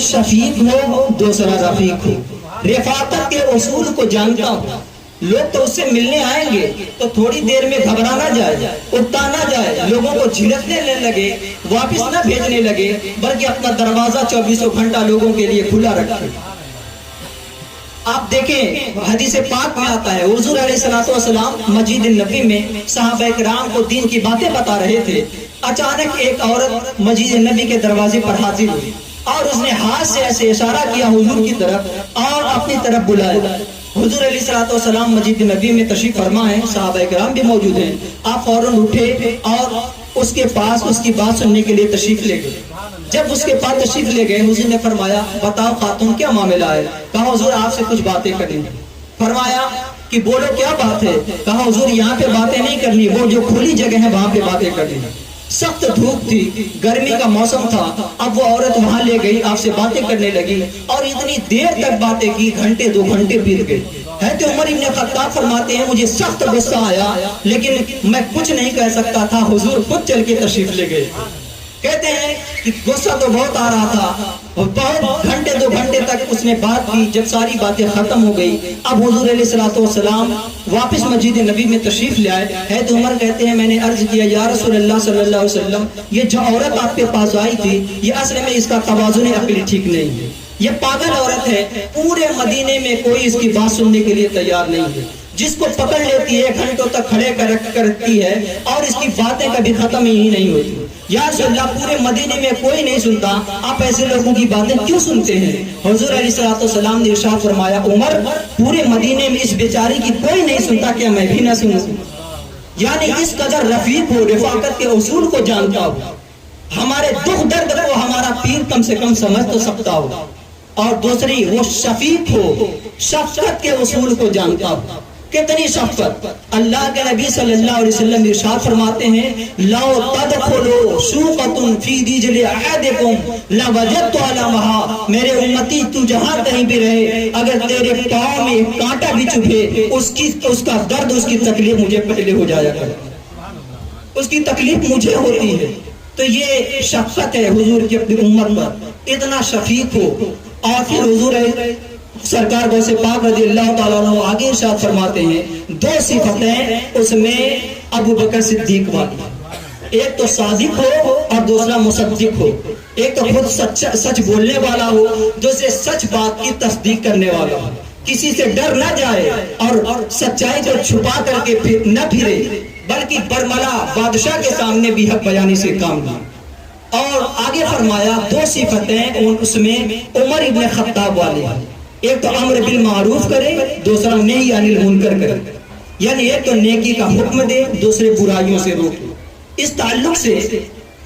شفیق ہو دوسرا رفیق ہو، رفاقت کے اصول کو جانتا ہو۔ لوگ تو اس سے ملنے آئیں گے تو تھوڑی دیر میں گھبرا نہ جائے، اٹھتا نہ جائے، لوگوں کو جھلکنے لگے، واپس نہ بھیجنے لگے، بلکہ اپنا دروازہ 24 گھنٹہ لوگوں کے لیے کھلا رکھے۔ آپ دیکھیں حدیث پاک میں آتا ہے، حضور علیہ السلام مسجد النبی میں صحابہ کرام کو دین کی باتیں بتا رہے تھے۔ اچانک ایک عورت مسجد النبی کے دروازے پر حاضر ہوئی اور اس نے ہاتھ سے ایسے اشارہ کیا حضور کی طرف اور اپنی طرف بلایا۔ حضور علیہ السلام مسجد نبی میں تشریف فرما ہے، صحابہ کرام بھی موجود ہیں۔ آپ فوراً اٹھے اور اس کے پاس اس کی بات سننے کے لیے تشریف لے گئے۔ جب اس کے پاس تشریف لے گئے، حضور نے فرمایا بتاؤ خاتون کیا معاملہ ہے؟ کہا حضور آپ سے کچھ باتیں کریں۔ فرمایا کہ بولو کیا بات ہے؟ کہا حضور یہاں پہ باتیں نہیں کرنی، وہ جو کھلی جگہ ہے وہاں پہ باتیں کرنی۔ سخت دھوپ تھی، گرمی کا موسم تھا، اب وہ عورت وہاں لے گئی، آپ سے باتیں کرنے لگی اور اتنی دیر تک باتیں کی، گھنٹے 2 گھنٹے بیت گئے۔ حضرت عمر ابن خطاب فرماتے ہیں مجھے سخت غصہ آیا لیکن میں کچھ نہیں کہہ سکتا تھا، حضور خود چل کے تشریف لے گئے۔ کہتے ہیں کہ غصہ تو بہت آ رہا تھا، بہت گھنٹے 2 گھنٹے تک اس نے بات کی۔ جب ساری باتیں ختم ہو گئی، اب حضور علیہ السلام واپس مسجد نبی میں تشریف لے آئے۔ حضرت عمر کہتے ہیں میں نے عرض کیا یا رسول اللہ صلی اللہ علیہ وسلم، یہ جو عورت آپ کے پاس آئی تھی یہ اصل میں اس کا توازن عقلی ٹھیک نہیں ہے، یہ پاگل عورت ہے، پورے مدینے میں کوئی اس کی بات سننے کے لیے تیار نہیں ہے، جس کو پکڑ لیتی ہے گھنٹوں تک کھڑے کرتی ہے اور اس کی باتیں کبھی ختم ہی نہیں ہوتی۔ یا رسول اللہ پورے مدینے میں کوئی نہیں سنتا، آپ ایسے لوگوں کی باتیں کیوں سنتے ہیں؟ حضور علیہ السلام نے ارشاد فرمایا عمر پورے مدینے میں اس بیچاری کی کوئی نہیں سنتا، کیا میں بھی نہ سنوں؟ یعنی اس قدر رفیق ہو، رفاقت کے اصول کو جانتا ہو، ہمارے دکھ درد کو ہمارا پیر کم سے کم سمجھ تو سکتا ہو، اور دوسری وہ شفیق ہو، شفقت کے اصول کو جانتا ہو۔ کتنی شفقت! اللہ کے نبی صلی اللہ علیہ وسلم ارشاد فرماتے ہیں لو تدخلوا شوقۃ فی دجل احدکم لوجدت علمها، میرے امتی تو جہاں کہیں بھی رہے اگر تیرے پاؤں میں کانٹا بھی چبھے اس کا درد، اس کی تکلیف مجھے پہلے ہو جایا کرے، اس کی تکلیف مجھے ہوتی ہے۔ تو یہ شفقت ہے حضور کی اپنی امت پر، اتنا شفیق ہو۔ اور پھر حضور سرکار غوث پاک رضی اللہ تعالیٰ عنہ آگے ارشاد فرماتے ہیں 2 صفتیں اس میں ابو بکر صدیق والی، ایک تو صادق ہو اور دوسرا مصدق ہو، ایک تو خود سچ بولنے والا ہو، دوسرے سچ بات کی تصدیق کرنے والا ہو، کسی سے ڈر نہ جائے اور سچائی کو چھپا کر کے نہ پھرے، بلکہ برملا بادشاہ کے سامنے بھی حق بیانی سے کام لے۔ اور آگے فرمایا 2 صفتیں اس میں عمر ابن خطاب والے، ایک تو امر بالمعروف کرے، دوسرا نہی عن المنکر کرے، یعنی ایک تو نیکی کا حکم دے، دوسرے برائیوں سے روکے۔ اس تعلق سے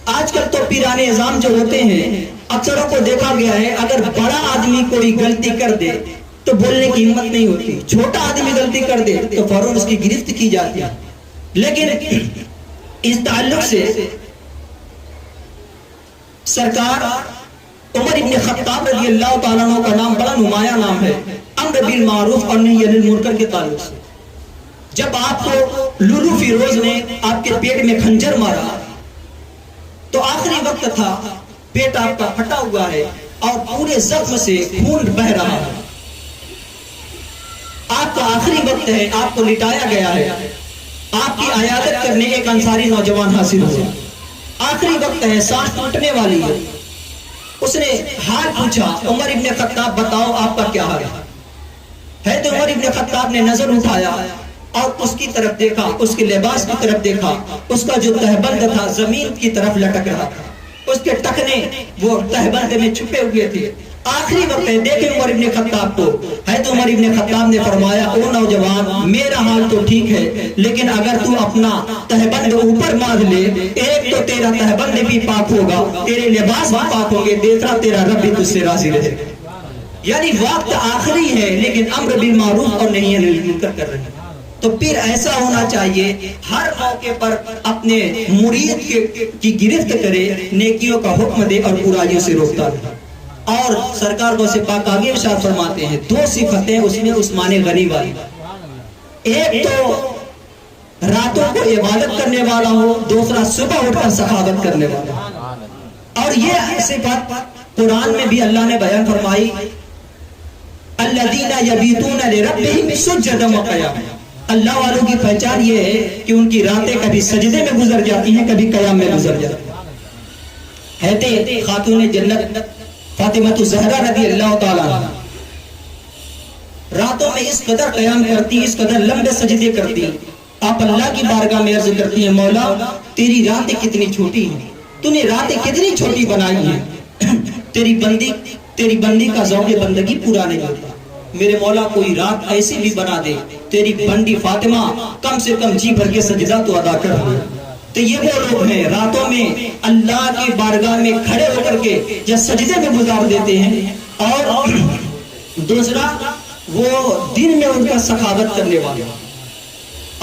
آج کل تو پیرانے نظام جو ہوتے ہیں اکثروں کو دیکھا گیا ہے اگر بڑا آدمی کوئی غلطی کر دے تو بولنے کی ہمت نہیں ہوتی، چھوٹا آدمی غلطی کر دے تو فوراً اس کی گرفت کی جاتی ہے۔ لیکن اس تعلق سے سرکار عمر ابن خطاب رضی اللہ تعالیٰ عنہ کا نام بڑا نمایاں نام ہے امر بالمعروف اور نہی عن المنکر کے تعلق سے۔ جب آپ کو لولو فیروز نے آپ کے پیٹ میں خنجر مارا تو آخری وقت تھا، پیٹ آپ کا پھٹا ہوا ہے اور پورے زخم سے خون بہ رہا ہے، آپ کا آخری وقت ہے، آپ کو لٹایا گیا ہے، آپ کی عیادت کرنے ایک انصاری نوجوان حاصل ہوا، آخری وقت ہے، سانس ٹوٹنے والی ہے۔ اس نے حال پوچھا عمر ابن خطاب بتاؤ آپ کا کیا حال ہے؟ حضرت عمر ابن خطاب نے نظر اٹھایا اور اس کی طرف دیکھا، اس کے لباس کی طرف دیکھا، اس کا جو تہبند تھا زمین کی طرف لٹک رہا تھا، اس کے ٹخنے وہ تہبند میں چھپے ہوئے تھے۔ آخری وقت ہے، دیکھیں عمر ابن خطاب کو۔ حضرت عمر ابن خطاب نے فرمایا او نوجوان میرا حال تو ٹھیک ہے لیکن اگر تو اپنا تہبند اوپر باندھ لے، ایک تو تیرا تہبند بھی پاک ہوگا، تیرے لباس بھی پاک ہوں گے، دوسرا تیرا رب بھی تجھ سے راضی رہے۔ یعنی وقت آخری ہے لیکن امر بالمعروف اور نہی عن المنکر کر رہے ہیں۔ تو پھر ایسا ہونا چاہیے ہر موقع پر اپنے مرید کی گرفت کرے، نیکیوں کا حکم دے اور برائیوں سے روکتا رہے۔ اور سرکار غوث پاک آگے ارشاد فرماتے ہیں 2 صفتیں اس میں عثمان غنی والی، ایک تو راتوں کو عبادت کرنے والا ہو، دوسرا صبح اٹھ کر سخاوت کرنے والا۔ اور یہ صفت قرآن میں بھی اللہ نے بیان فرمائی الذین یبیتون لربہم سجدا وقیاما، اللہ والوں کی پہچان یہ ہے کہ ان کی راتیں کبھی سجدے میں گزر جاتی ہیں، کبھی قیام میں گزر جاتی ہیں۔ ہے خاتون جنت فاطمہ الزہرا رضی اللہ تعالیٰ عنہ راتوں میں اس قدر قیام کرتی، اس قدر لمبے سجدے کرتی، آپ اللہ کی بارگاہ میں عرض کرتی ہیں مولا تیری راتیں کتنی چھوٹی ہیں، تو نے راتیں کتنی چھوٹی بنائی ہیں، تیری بندی کا ذوق بندگی پورا نہیں ہوتا، میرے مولا کوئی رات ایسی بھی بنا دے تیری بندی فاطمہ کم سے کم جی بھر کے سجدہ تو ادا کر دے۔ تو یہ وہ لوگ ہیں راتوں میں اللہ کی بارگاہ میں کھڑے ہو کر کے یا سجدے میں گزار دیتے ہیں، اور دوسرا وہ دن میں ان کا سخاوت کرنے والے۔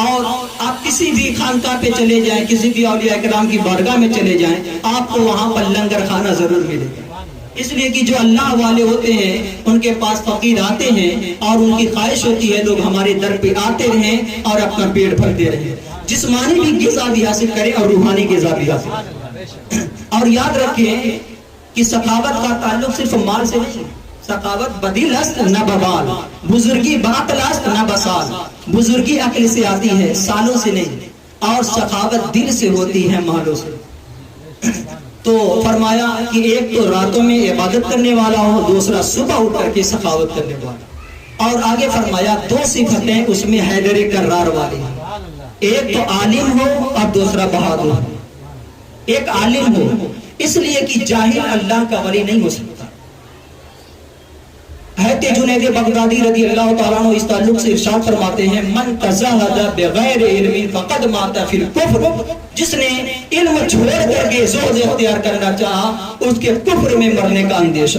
اور آپ کسی بھی خانقاہ پہ چلے جائیں، کسی بھی اولیاء کرام کی بارگاہ میں چلے جائیں، آپ کو وہاں پر لنگر کھانا ضرور ملے گا، اس لیے کہ جو اللہ والے ہوتے ہیں ان کے پاس فقیر آتے ہیں اور ان کی خواہش ہوتی ہے لوگ ہمارے در پہ آتے رہیں اور اپنا پیٹ بھرتے رہیں، جسمانی بھی غذا بھی حاصل کریں اور روحانی غذا بھی حاصل کریں۔ اور یاد رکھیں کہ سخاوت کا تعلق صرف مال سے نہیں، سخاوت بدل است نہ ببال، بزرگی باطل است نہ بسال، بزرگی عقل سے آتی ہے سالوں سے نہیں، اور سخاوت دل سے ہوتی ہے مالوں سے۔ تو فرمایا کہ ایک تو راتوں میں عبادت کرنے والا ہو، دوسرا صبح اٹھ کر کے سخاوت کرنے والا، اور آگے فرمایا دو صفتیں اس میں حیدر کرار والی، ایک تو عالم ہو اور دوسرا بہادر ہو۔ ایک عالم ہو اس لیے کہ جاہل اللہ کا ولی نہیں ہو سکتا۔ حضرت جنید بغدادی رضی اللہ تعالیٰ عنہ اس تعلق سے ارشاد فرماتے ہیں من تزہد بغیر علم فقد مات فی الکفر، جس نے علم چھوڑ کر کے زہد اختیار کرنا چاہا اس کے کفر میں مرنے کا اندیشہ۔